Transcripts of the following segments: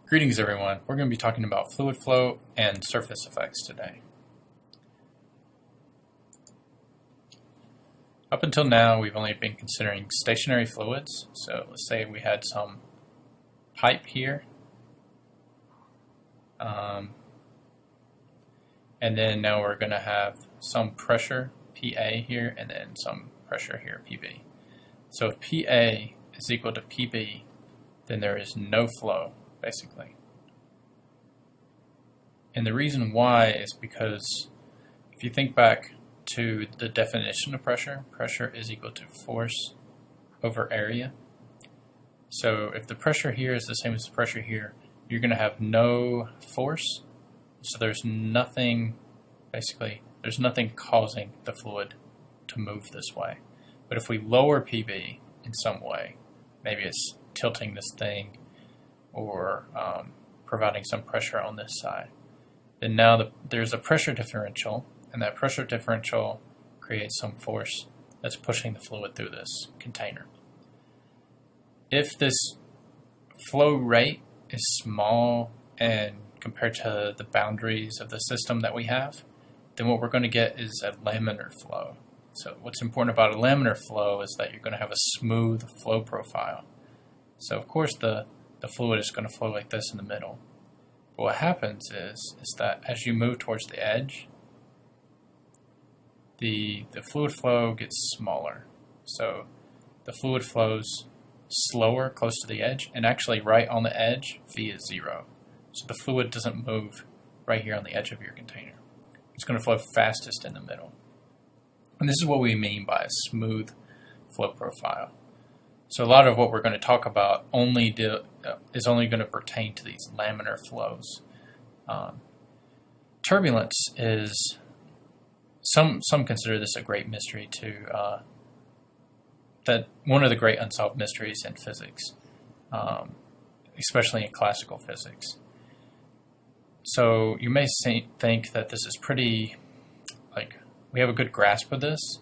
Greetings everyone, we're going to be talking about fluid flow and surface effects today. Up until now we've only been considering stationary fluids, so let's say we had some pipe here, and then now we're going to have some pressure, PA here, and then some pressure here, PB. So if PA is equal to PB, then there is no flow, basically. And the reason why is because if you think back to the definition of pressure, pressure is equal to force over area. So if the pressure here is the same as the pressure here, you're going to have no force. So there's nothing, basically, there's nothing causing the fluid to move this way. But if we lower PB in some way, maybe it's tilting this thing or providing some pressure on this side, then now there's a pressure differential, and that pressure differential creates some force that's pushing the fluid through this container. If this flow rate is small and compared to the boundaries of the system that we have, then what we're going to get is a laminar flow. So what's important about a laminar flow is that you're going to have a smooth flow profile. So of course the fluid is going to flow like this in the middle. But what happens is that as you move towards the edge, the fluid flow gets smaller. So the fluid flows slower close to the edge, and actually right on the edge, V is 0. So the fluid doesn't move right here on the edge of your container. It's going to flow fastest in the middle. And this is what we mean by a smooth flow profile. So a lot of what we're going to talk about is only going to pertain to these laminar flows. Turbulence is, some consider this a great mystery too, that one of the great unsolved mysteries in physics, especially in classical physics. So you may think that this is pretty, we have a good grasp of this.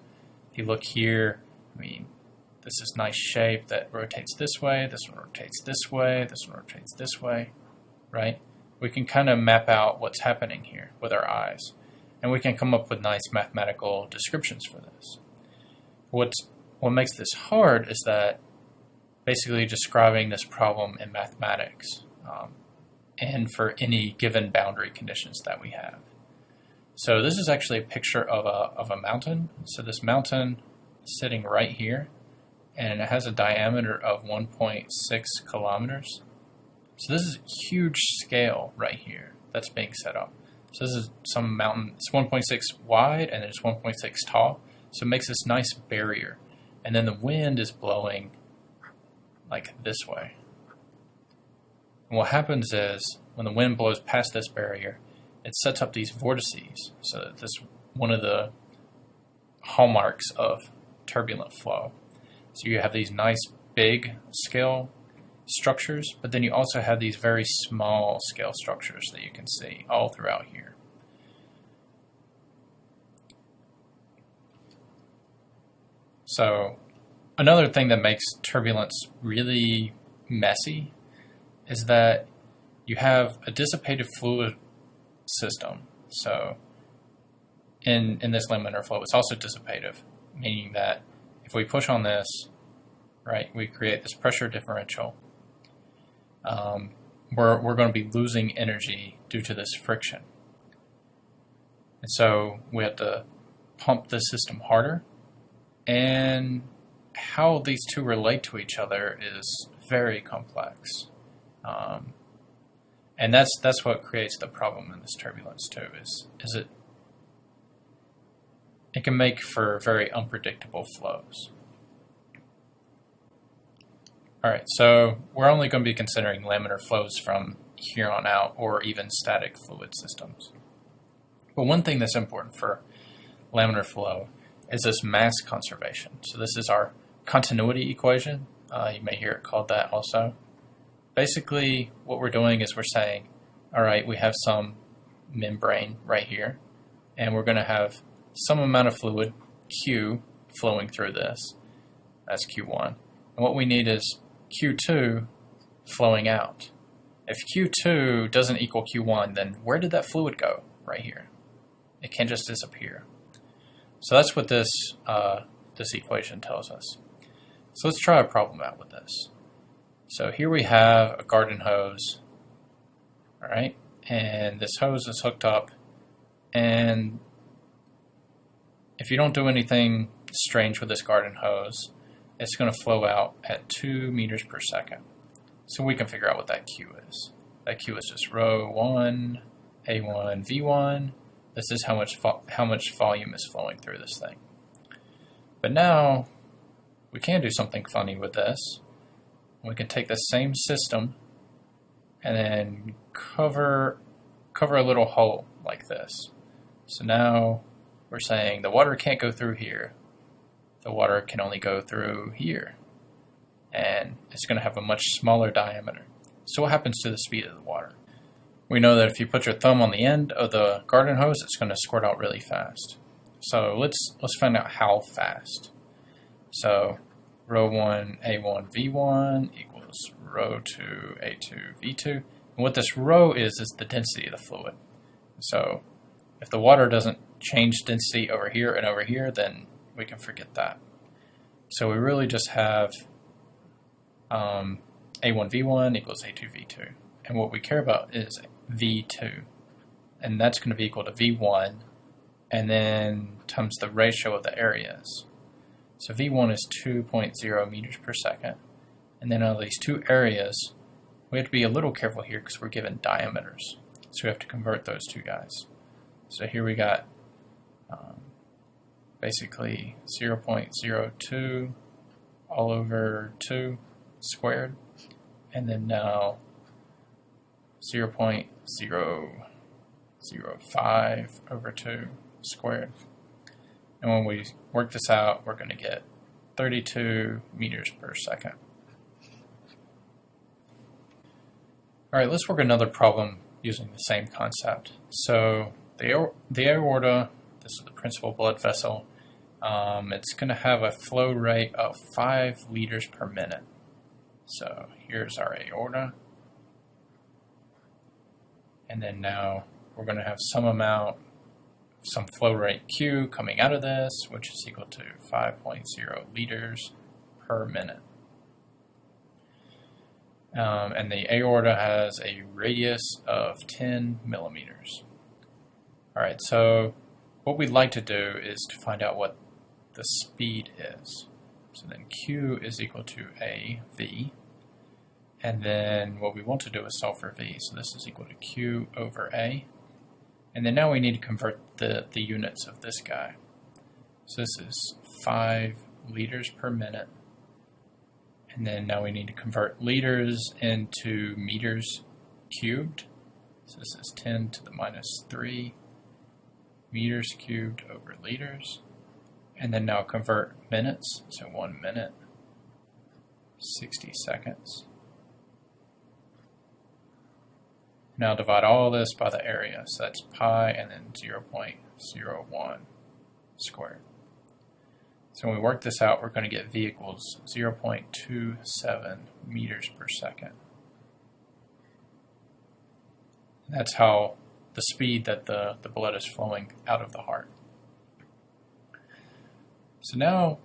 If you look here, this is nice shape that rotates this way, this one rotates this way, this one rotates this way, right? We can kind of map out what's happening here with our eyes, and we can come up with nice mathematical descriptions for this. What makes this hard is that basically describing this problem in mathematics and for any given boundary conditions that we have. So this is actually a picture of a mountain. So this mountain is sitting right here, and it has a diameter of 1.6 kilometers. So this is a huge scale right here that's being set up. So this is some mountain, it's 1.6 wide and it's 1.6 tall. So it makes this nice barrier. And then the wind is blowing like this way. And what happens is when the wind blows past this barrier, it sets up these vortices. So this is one of the hallmarks of turbulent flow. So you have these nice big scale structures, but then you also have these very small scale structures that you can see all throughout here. So another thing that makes turbulence really messy is that you have a dissipated fluid system. So in this laminar flow, it's also dissipative, meaning that if we push on this, right, we create this pressure differential. We're going to be losing energy due to this friction. And so we have to pump the system harder. And how these two relate to each other is very complex. And that's what creates the problem in this turbulence too, is it can make for very unpredictable flows. All right, so we're only going to be considering laminar flows from here on out, or even static fluid systems. But one thing that's important for laminar flow is this mass conservation. So this is our continuity equation. You may hear it called that also. Basically, what we're doing is we're saying, all right, we have some membrane right here, and we're going to have some amount of fluid, Q, flowing through this. That's Q1. And what we need is Q2 flowing out. If Q2 doesn't equal Q1, then where did that fluid go? Right here. It can't just disappear. So that's what this this equation tells us. So let's try a problem out with this. So here we have a garden hose, all right, and this hose is hooked up, and if you don't do anything strange with this garden hose, it's going to flow out at 2 meters per second. So we can figure out what that Q is. That Q is just rho 1, A1, V1. This is how much volume is flowing through this thing. But now we can do something funny with this. We can take the same system and then cover a little hole like this. So now we're saying the water can't go through here. The water can only go through here. And it's going to have a much smaller diameter. So what happens to the speed of the water? We know that if you put your thumb on the end of the garden hose, it's going to squirt out really fast. So let's find out how fast. So rho 1 A1 V1 equals rho 2 A2 V2. And what this rho is the density of the fluid. So if the water doesn't change density over here and over here, then we can forget that. So we really just have A1 V1 equals A2 V2. And what we care about is V2. And that's going to be equal to V1 and then times the ratio of the areas. So V1 is 2.0 meters per second. And then out of these two areas, we have to be a little careful here because we're given diameters. So we have to convert those two guys. So here we got basically 0.02 all over 2 squared. And then now 0.005 over 2 squared. And when we work this out, we're going to get 32 meters per second. All right, let's work another problem using the same concept. So the aorta, this is the principal blood vessel, it's going to have a flow rate of 5 liters per minute. So here's our aorta. And then now we're going to have some flow rate Q coming out of this, which is equal to 5.0 liters per minute. And the aorta has a radius of 10 millimeters. All right, so what we'd like to do is to find out what the speed is. So then Q is equal to AV. And then what we want to do is solve for V. So this is equal to Q over A. And then now we need to convert the units of this guy. So this is 5 liters per minute. And then now we need to convert liters into meters cubed. So this is 10 to the minus 3 meters cubed over liters. And then now convert minutes. So 1 minute, 60 seconds. Now divide all this by the area. So that's pi and then 0.01 squared. So when we work this out, we're going to get V equals 0.27 meters per second. That's how the speed that the blood is flowing out of the heart. So now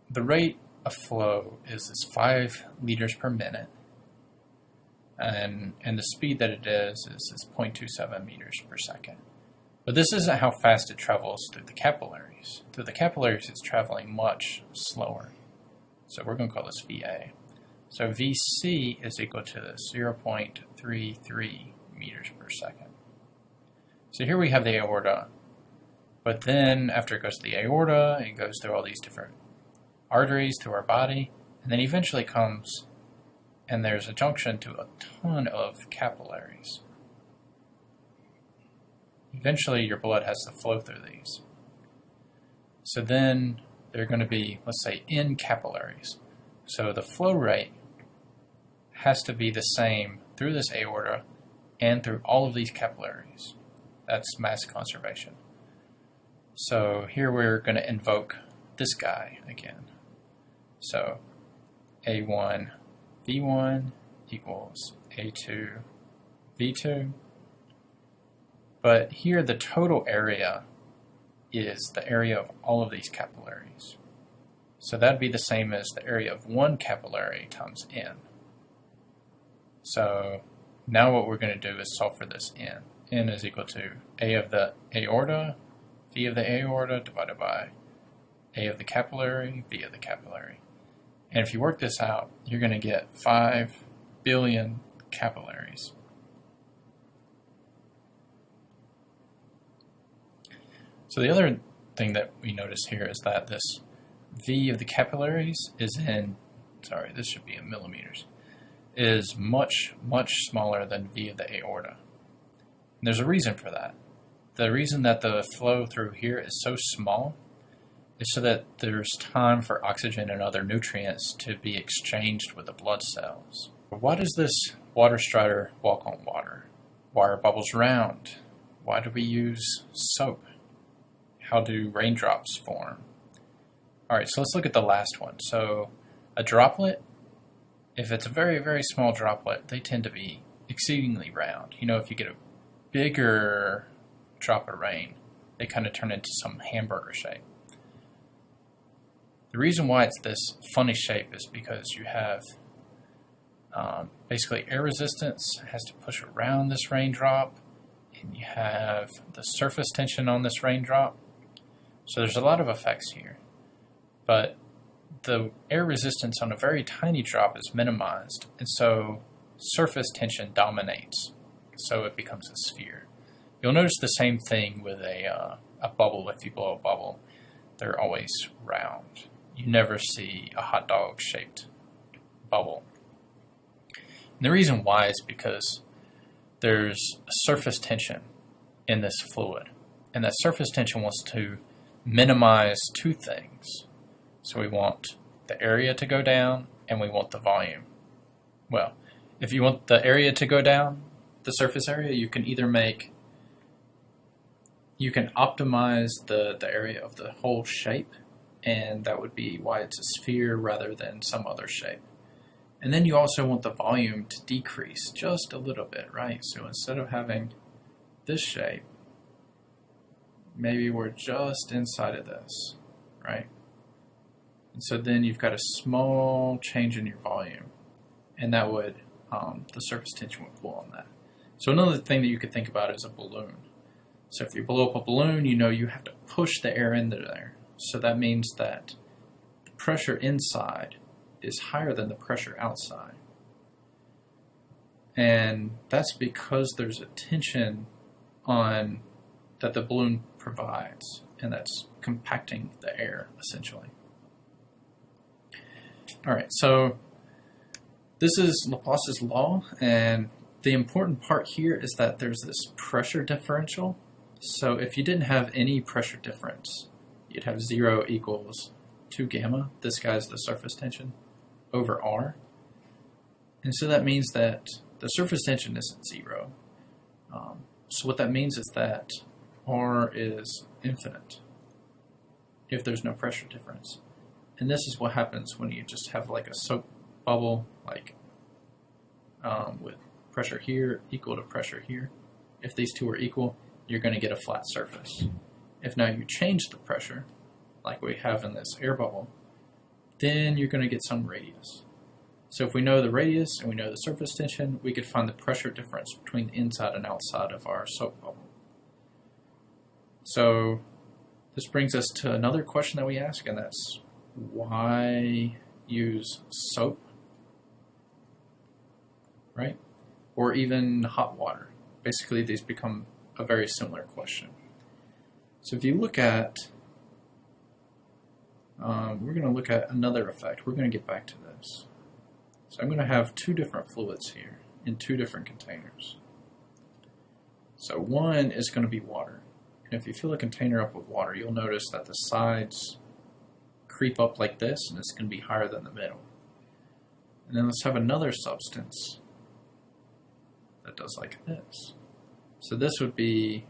the rate of flow is this 5 liters per minute. And the speed that it is 0.27 meters per second. But this isn't how fast it travels through the capillaries. Through the capillaries, it's traveling much slower. So we're going to call this VA. So VC is equal to 0.33 meters per second. So here we have the aorta. But then after it goes to the aorta, it goes through all these different arteries through our body, and then eventually comes and there's a junction to a ton of capillaries. Eventually your blood has to flow through these. So then they're going to be, let's say, in capillaries. So the flow rate has to be the same through this aorta and through all of these capillaries. That's mass conservation. So here we're going to invoke this guy again. So A1 V1 equals A2, V2. But here the total area is the area of all of these capillaries. So that'd be the same as the area of one capillary times n. So now what we're going to do is solve for this n. N is equal to A of the aorta, V of the aorta divided by A of the capillary, V of the capillary. And if you work this out, you're going to get 5 billion capillaries. So the other thing that we notice here is that this V of the capillaries is in, sorry, this should be in millimeters, is much, much smaller than V of the aorta. And there's a reason for that. The reason that the flow through here is so small is so that there's time for oxygen and other nutrients to be exchanged with the blood cells. Why does this water strider walk on water? Why are bubbles round? Why do we use soap? How do raindrops form? All right, so let's look at the last one. So a droplet, if it's a very, very small droplet, they tend to be exceedingly round. You know, if you get a bigger drop of rain, they kind of turn into some hamburger shape. The reason why it's this funny shape is because you have basically air resistance has to push around this raindrop, and you have the surface tension on this raindrop. So there's a lot of effects here, but the air resistance on a very tiny drop is minimized, and so surface tension dominates, so it becomes a sphere. You'll notice the same thing with a bubble. If you blow a bubble, they're always round. You never see a hot dog shaped bubble. And the reason why is because there's surface tension in this fluid, and that surface tension wants to minimize two things. So we want the area to go down, and we want the volume. Well, if you want the area to go down, the surface area, you can either optimize the area of the whole shape, and that would be why it's a sphere rather than some other shape. And then you also want the volume to decrease just a little bit, right? So instead of having this shape, maybe we're just inside of this, right? And so then you've got a small change in your volume, and that would, the surface tension would pull on that. So another thing that you could think about is a balloon. So if you blow up a balloon, you know you have to push the air into there. So that means that the pressure inside is higher than the pressure outside. And that's because there's a tension on that the balloon provides, and that's compacting the air, essentially. All right, so this is Laplace's law, and the important part here is that there's this pressure differential. So if you didn't have any pressure difference, you'd have 0 equals 2 gamma, this guy's the surface tension, over R. And so that means that the surface tension isn't 0. So what that means is that R is infinite if there's no pressure difference. And this is what happens when you just have like a soap bubble, like with pressure here equal to pressure here. If these two are equal, you're going to get a flat surface. If now you change the pressure, like we have in this air bubble, then you're going to get some radius. So if we know the radius and we know the surface tension, we could find the pressure difference between the inside and outside of our soap bubble. So this brings us to another question that we ask, and that's why use soap, right? Or even hot water. Basically, these become a very similar question. So if you look at, we're going to look at another effect. We're going to get back to this. So I'm going to have two different fluids here in two different containers. So one is going to be water. And if you fill a container up with water, you'll notice that the sides creep up like this, and it's going to be higher than the middle. And then let's have another substance that does like this. So this would be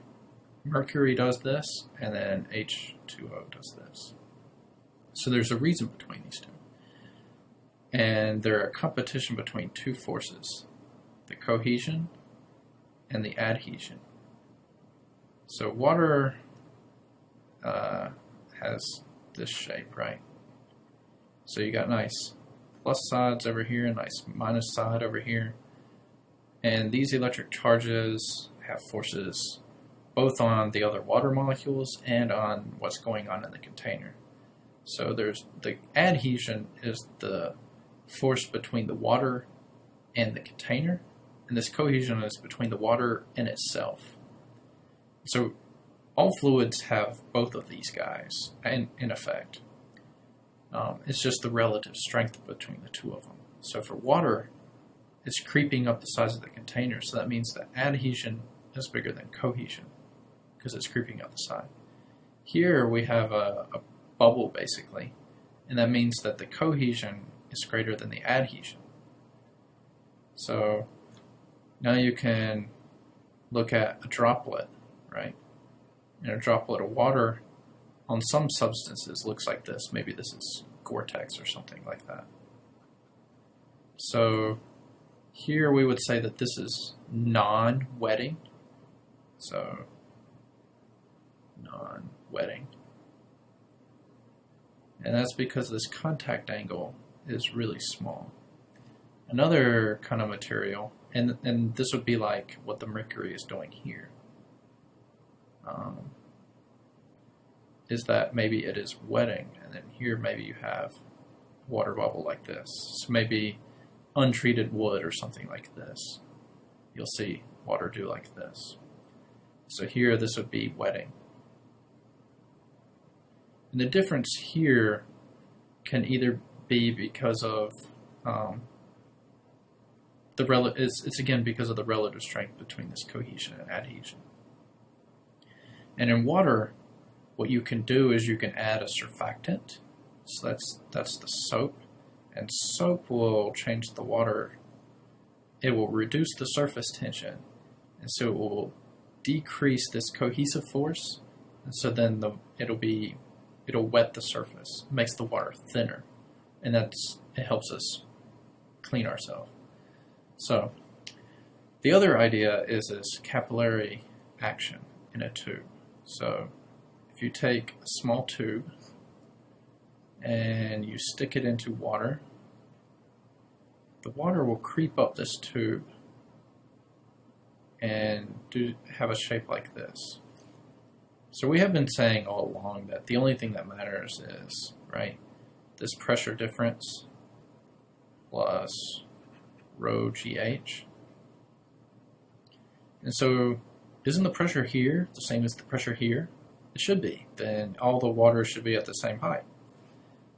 mercury does this, and then H2O does this. So there's a reason between these two. And they're a competition between two forces. the cohesion, and the adhesion. So water has this shape, right? So you got nice plus sides over here, nice minus side over here. And these electric charges have forces both on the other water molecules and on what's going on in the container. So there's the adhesion is the force between the water and the container, and this cohesion is between the water and itself. So all fluids have both of these guys in effect. It's just the relative strength between the two of them. So for water, it's creeping up the size of the container, so that means that adhesion is bigger than cohesion because it's creeping up the side. Here we have a bubble basically, and that means that the cohesion is greater than the adhesion. So now you can look at a droplet, right? And a droplet of water on some substances looks like this. Maybe this is Gore-Tex or something like that. So here we would say that this is non-wetting. So non-wetting. And that's because this contact angle is really small. Another kind of material, and this would be like what the mercury is doing here, is that maybe it is wetting, and then here maybe you have a water bubble like this. So maybe untreated wood or something like this. You'll see water do like this. So here this would be wetting. And the difference here can either be because of it's again because of the relative strength between this cohesion and adhesion. And in water, what you can do is you can add a surfactant. So that's the soap, and soap will change the water. It will reduce the surface tension, and so it will decrease this cohesive force, and so then it'll wet the surface. It makes the water thinner, and it helps us clean ourselves. So the other idea is this capillary action in a tube. So if you take a small tube and you stick it into water, the water will creep up this tube and have a shape like this. So we have been saying all along that the only thing that matters is, right, this pressure difference plus rho GH. And so isn't the pressure here the same as the pressure here? It should be. Then all the water should be at the same height.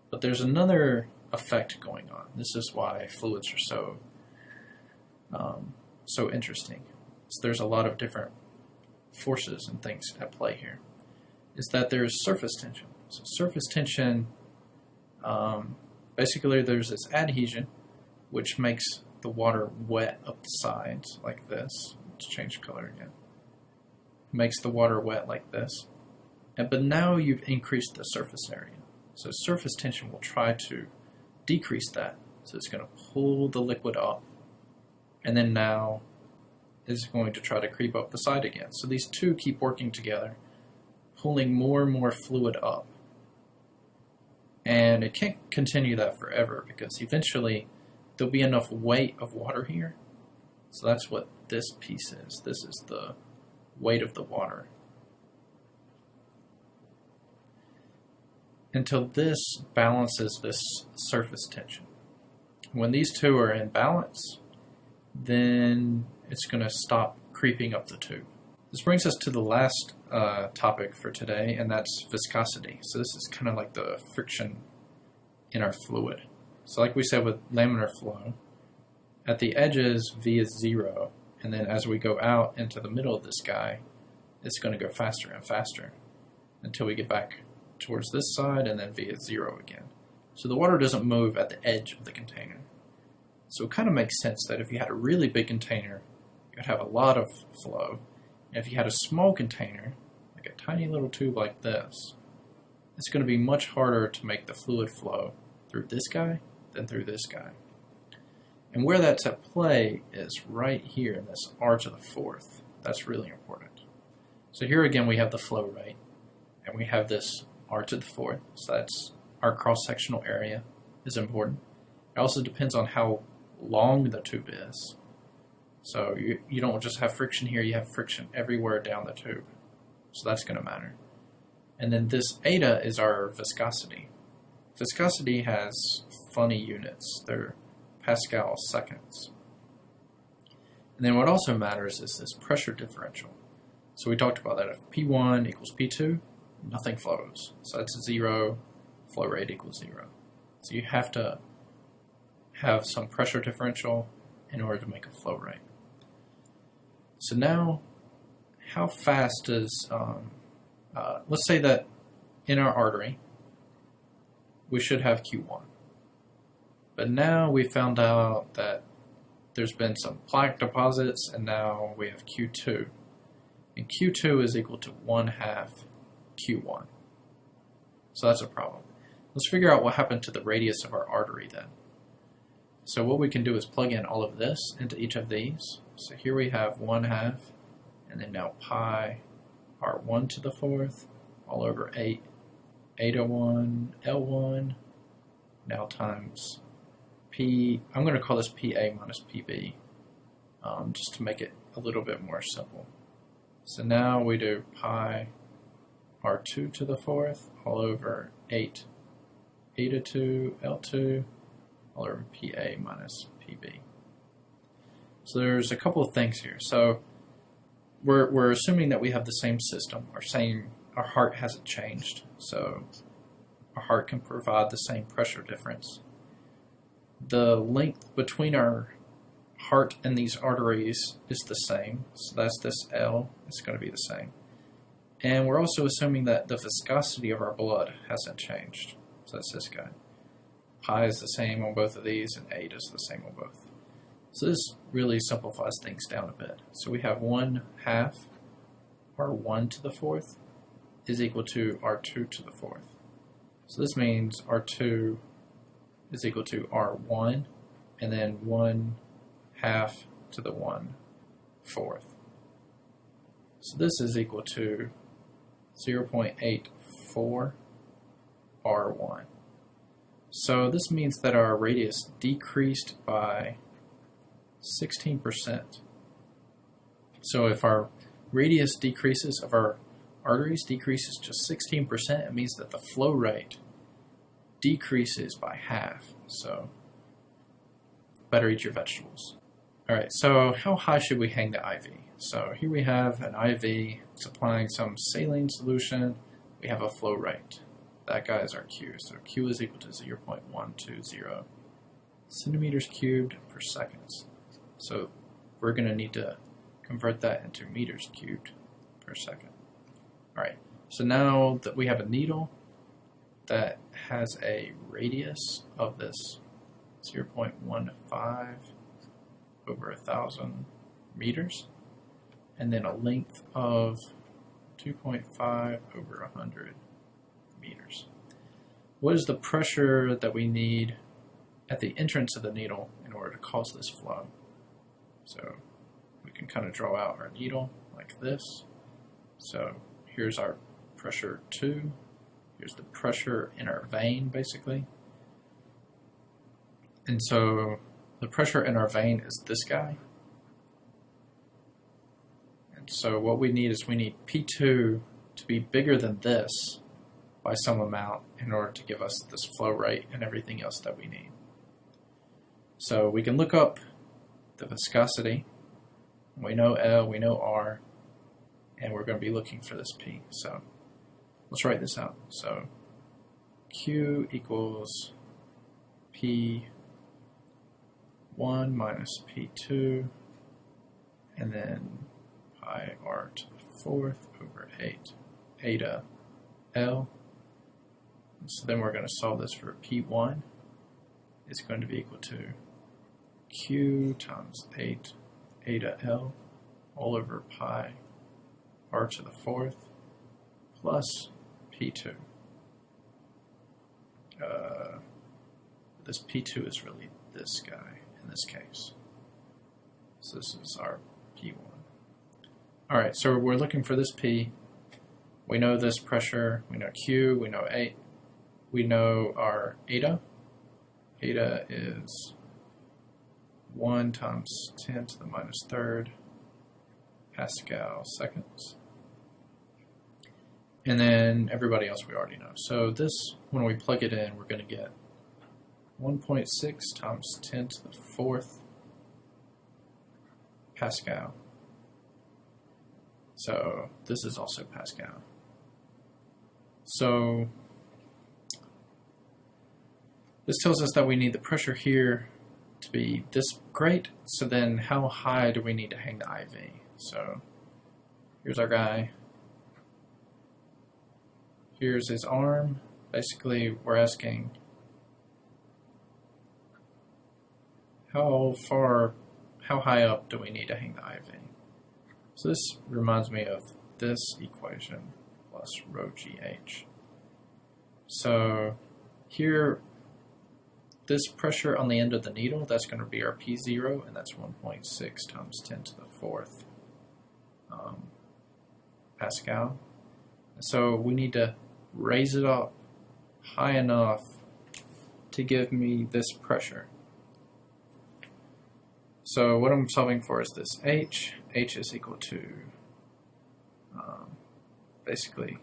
But there's another effect going on. This is why fluids are so interesting. So there's a lot of different forces and things at play here. Is that there's surface tension. So surface tension, basically there's this adhesion, which makes the water wet up the sides like this. Let's change color again. Makes the water wet like this. But now you've increased the surface area. So surface tension will try to decrease that. So it's going to pull the liquid up, and then now it's going to try to creep up the side again. So these two keep working together, pulling more and more fluid up. And it can't continue that forever because eventually there'll be enough weight of water here. So that's what this piece is. This is the weight of the water. Until this balances this surface tension. When these two are in balance, then it's going to stop creeping up the tube. This brings us to the last topic for today, and that's viscosity. So this is kind of like the friction in our fluid. So like we said with laminar flow, at the edges V is 0, and then as we go out into the middle of this guy, it's going to go faster and faster until we get back towards this side, and then V is 0 again. So the water doesn't move at the edge of the container. So it kind of makes sense that if you had a really big container, you'd have a lot of flow. And if you had a small container, like a tiny little tube like this, it's going to be much harder to make the fluid flow through this guy than through this guy. And where that's at play is right here in this r to the fourth. That's really important. So here again we have the flow rate, and we have this r to the fourth. So that's our cross-sectional area is important. It also depends on how long the tube is. So you don't just have friction here, you have friction everywhere down the tube. So that's going to matter. And then this eta is our viscosity. Viscosity has funny units. They're Pascal seconds. And then what also matters is this pressure differential. So we talked about that. If P1 equals P2, nothing flows. So that's 0, flow rate equals 0. So you have to have some pressure differential in order to make a flow rate. So now, how fast does, let's say that in our artery, we should have Q1. But now we found out that there's been some plaque deposits, and now we have Q2. And Q2 is equal to 1/2 Q1. So that's a problem. Let's figure out what happened to the radius of our artery then. So what we can do is plug in all of this into each of these. So here we have 1/2, and then now pi r1 to the fourth, all over 8, eta 1, L1, now times P, I'm going to call this PA minus PB, just to make it a little bit more simple. So now we do pi r2 to the fourth, all over 8, eta 2, L2, all over PA minus PB. So there's a couple of things here. So we're assuming that we have the same system, our heart hasn't changed, so our heart can provide the same pressure difference. The length between our heart and these arteries is the same, so that's this L, it's going to be the same. And we're also assuming that the viscosity of our blood hasn't changed, so that's this guy. Pi is the same on both of these, and 8 is the same on both. So this really simplifies things down a bit. So we have 1/2 r1 to the fourth is equal to r2 to the fourth. So this means r2 is equal to r1, and then 1/2 to the 1/4. So this is equal to 0.84 r1. So this means that our radius decreased by 16%. So if our radius decreases of our arteries decreases just 16%, it means that the flow rate decreases by half. So better eat your vegetables. All right, so how high should we hang the IV? So here we have an IV supplying some saline solution. We have a flow rate. That guy is our Q. So Q is equal to 0.120 centimeters cubed per second. So we're going to need to convert that into meters cubed per second. All right, so now that we have a needle that has a radius of this 0.15 over 1,000 meters, and then a length of 2.5 over 100 meters. What is the pressure that we need at the entrance of the needle in order to cause this flow? So we can kind of draw out our needle like this. So here's our pressure 2. Here's the pressure in our vein, basically. And so the pressure in our vein is this guy. And so what we need is we need P2 to be bigger than this by some amount in order to give us this flow rate and everything else that we need. So we can look up the viscosity. We know L, we know R, and we're going to be looking for this P. So let's write this out. So Q equals P1 minus P2, and then pi r to the fourth over 8 eta L. So then we're going to solve this for P1. It's going to be equal to Q times 8 eta L all over pi r to the fourth plus P2. This P2 is really this guy, in this case. So this is our P1. All right, so we're looking for this P. We know this pressure, we know Q, we know A, we know our eta. Eta is 1 times 10 to the minus third Pascal seconds. And then everybody else we already know. So this, when we plug it in, we're going to get 1.6 times 10 to the fourth Pascal. So this is also Pascal. So this tells us that we need the pressure here to be this great. So then how high do we need to hang the IV? So here's our guy. Here's his arm. Basically, we're asking how high up do we need to hang the IV? So this reminds me of this equation plus rho GH. So here, this pressure on the end of the needle, that's going to be our P0, and that's 1.6 times 10 to the fourth Pascal. So we need to raise it up high enough to give me this pressure. So what I'm solving for is this H. H is equal to basically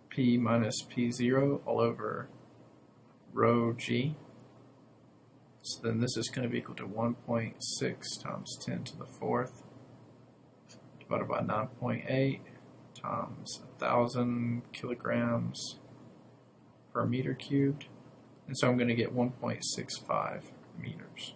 P minus P0 all over rho G. So then this is going to be equal to 1.6 times 10 to the fourth divided by 9.8 times 1,000 kilograms per meter cubed. And so I'm going to get 1.65 meters.